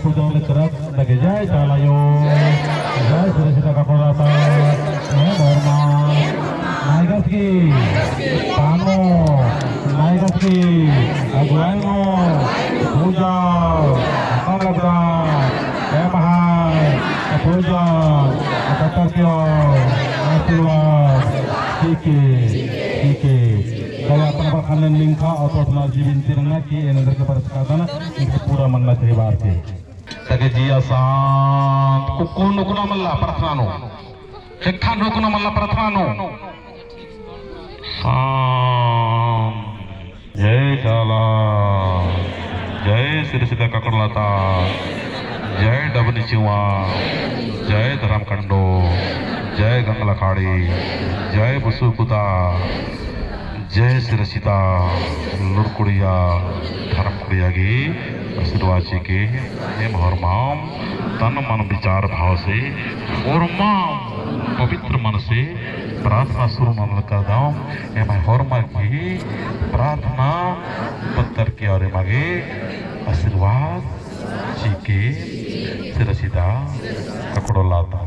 puja kerak lagi jai calayo jai sudah kaporata hormat naikaski pano naikaski aguaino puja kalabra mahal puja katakyo asyirwad Kiki kalau apa kanan lingka atau nasi bintirna ki enam kepada sekarang itu pura mana terlibat sih. Sebagai jia sant ukun malla prathnano, hekhan ukun malla prathnano. Sant jai Shala, jai Sri Sita Kakarlata, jai Dabani Ciwa, jai Dharam Kando, jai Gangla Khadi, jai Busukuta. जय श्री सीता लुरकुड़िया धर्म कुड़िया की आशीर्वाद जी के हेम हरमाम तन मन विचार भाव से और माम पवित्र मन से प्रार्थना शुरू मन कर दाम एम हरमा की प्रार्थना पत्थर के और मागे आशीर्वाद जी के श्री सीता ककड़ो लाता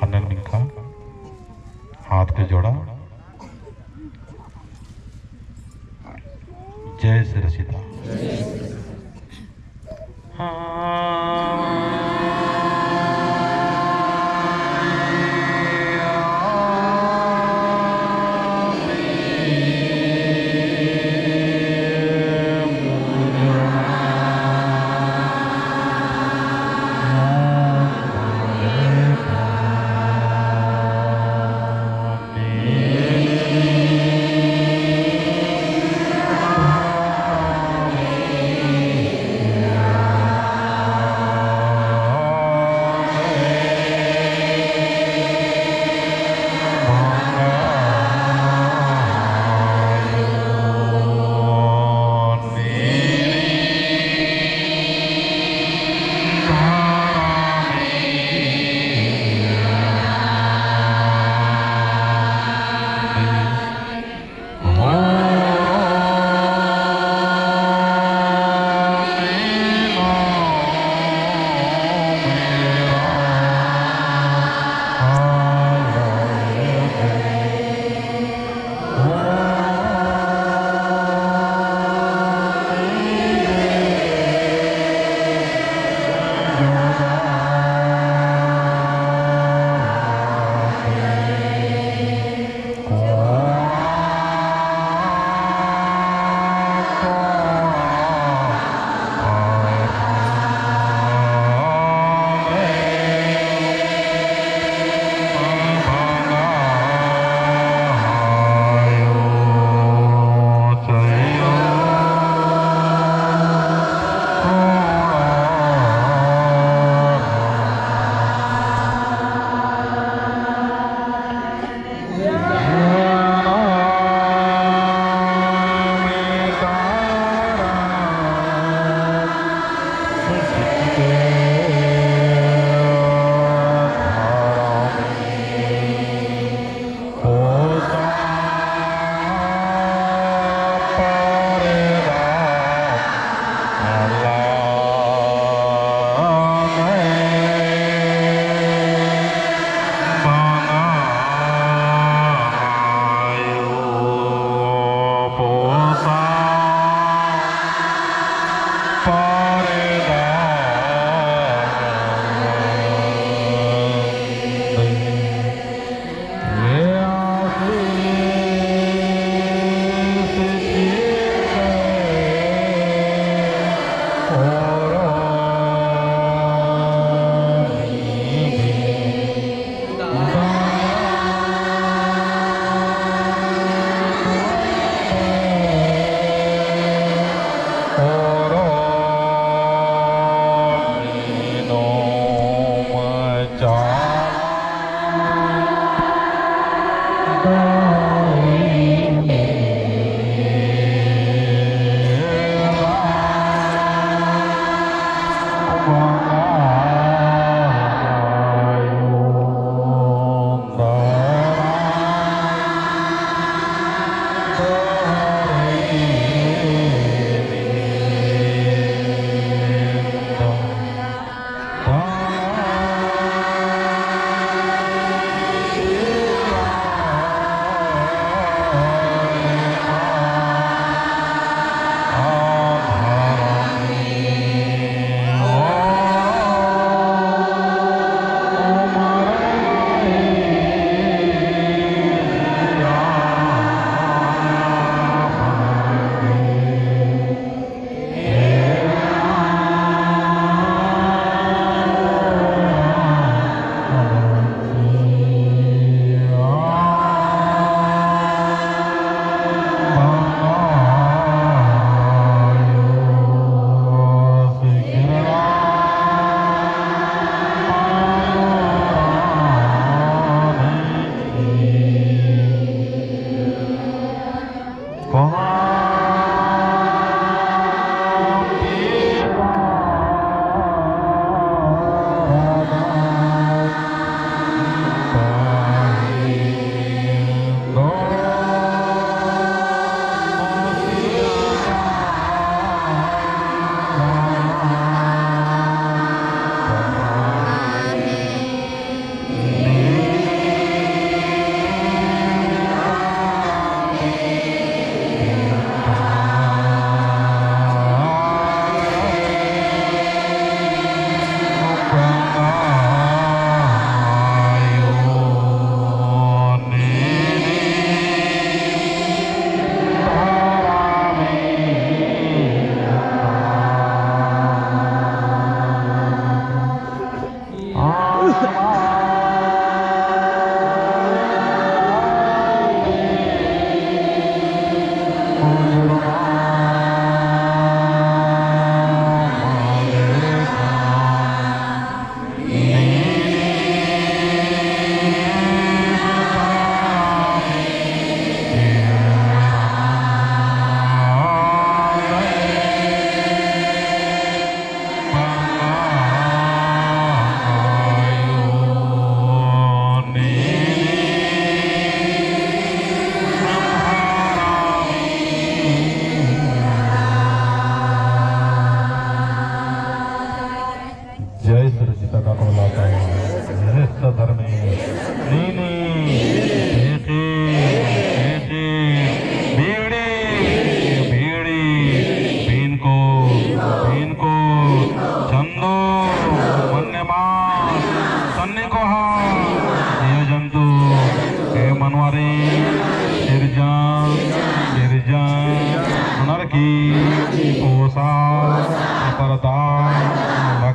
हनन मिंका हाथ के जोड़ा जय श्री सीता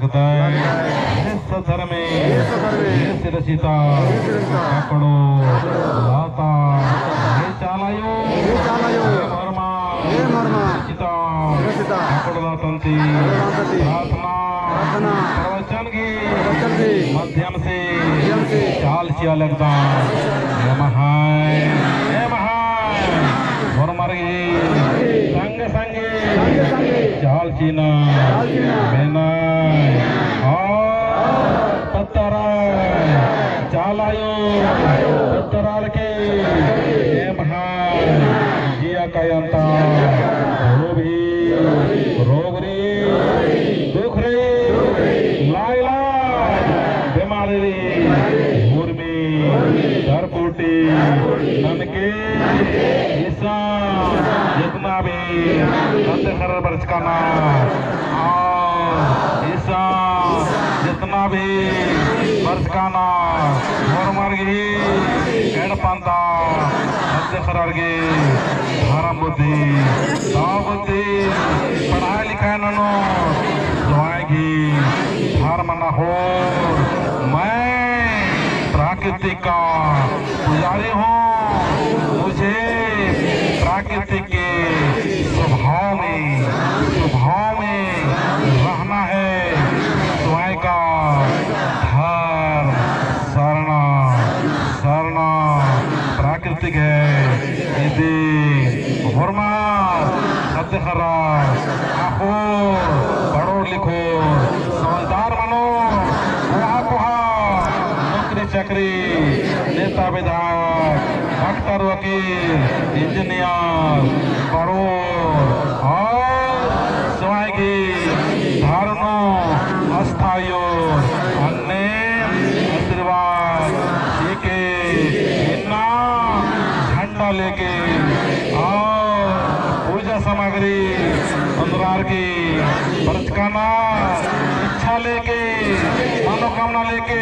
लागताय धर्मे रचिता काकड़ो लाता हे चालायो मर्मा रचिता काकड़ो लातंती प्रार्थना प्रवचन की माध्यम से चाल चिया लगता हे महाय संग संगे चाल चीना बेनाय पत्तराय चालायो पत्तराल के महाय जिया कायंता रोग रे दुख रे लाइला बीमारी रे मुर्मी धरकोटी ननके ईसा जितना भी अंधकार बरचकाना ईसा जितना भी बरचकाना मोरमार्गी एडपंता अंधकार के धर्म बुद्धि बुद्धि पढ़ाई लिखाई ननो दुआएगी धर्म न हो मैं प्रकृति का पुजारी हूँ मुझे प्रकृति के स्वभाव में रहना है स्वयं का धर्म शरणा प्राकृतिक है यदि वर्मा सत्य खरा आखो पढ़ो लिखो समझदार बनो नौकरी चाकरी नेता विधायक डॉक्टर वकील इंजीनियर पढ़ो और स्वयं की धारणों अस्थायी अन्य आशीर्वाद सीखे इतना झंडा लेके और पूजा सामग्री अंदरार की बरचकाना इच्छा लेके मनोकामना लेके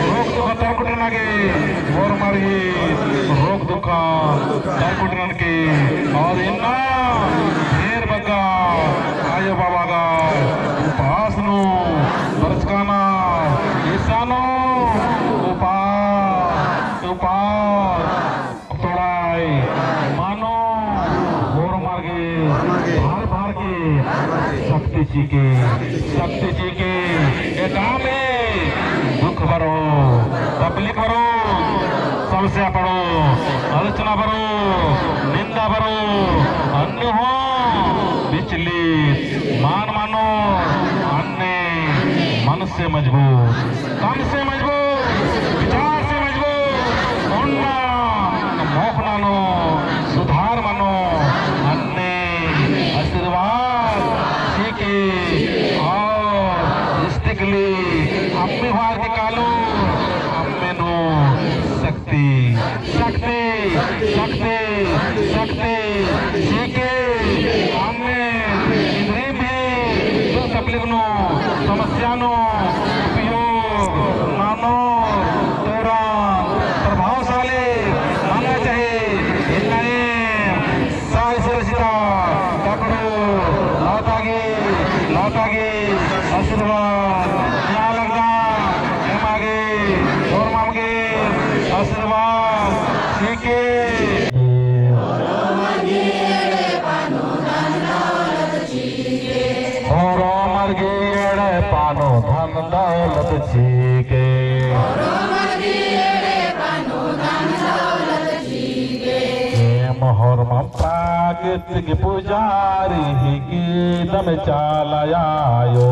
रोग दुख तरकुटना के और मारी रोग दुख तरकुटन के और इन्ना ढेर बग्गा आयो बाबा का उपास नो बरचकाना ईसानो उपास तोड़ाई मानो और मार्गे भार के शक्ति जी के काम में दुख भरो तकलीफ भरो समस्या पढ़ो आलोचना भरो निंदा भरो अन्य हो विचलित मानो अन्य मन से मजबूत कम से मजबूत विचार से मजबूत मोख मानो सुधार मानो अन्य आशीर्वाद सीखे और इस्तिकली अम्मी भार के कालो अम्मे नो शक्ति सीखे अम्मे इंद्रिय में जो तकलीफ नो समस्या नो उपयोग मानो तोरा प्रभावशाली मानना चाहिए इन्हें साई सरसिता तकड़ो लातागी आशीर्वाद यहाँ लगता हेमागे और मामगे आशीर्वाद सीखे और मर्गे पानो धन दौलत छीके मोहर प्राकृतिक पुजारी ही गीत में चालायो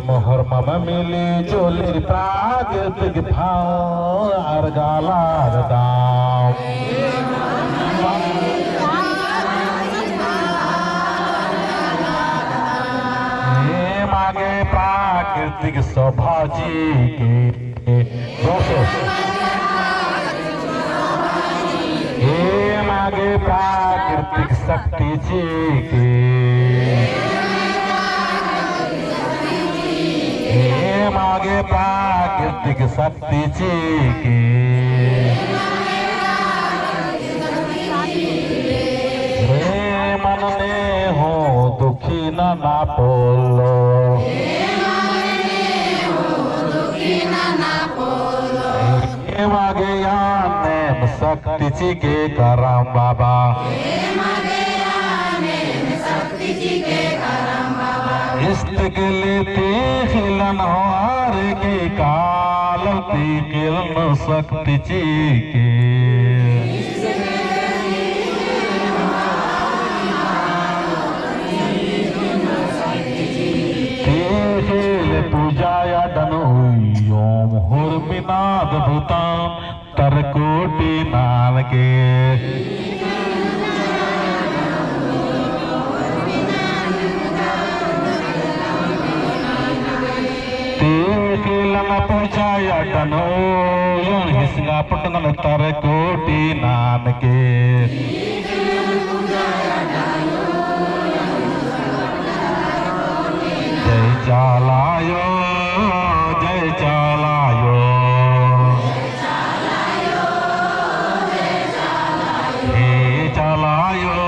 मोहर मम मिली चोली प्राकृतिक भाव अर्गाला दाम मागे प्राकृतिक शोभा जी के मागे प्राकृतिक शक्ति जी के मागे प्राकृतिक शक्ति जी के ना पोलो हे मागे याने शक्तीची के करम बाबा इष्ट गेले ते खिलन हार के काल ती किरण शक्तीची के पूजाया डन ओम हुर्मिनाद भूतान तरकोटि नाल के पूजाया डन ओम हिस्सा पटन तरकोटि नान के जय चालायो जय चालायो हे चालायो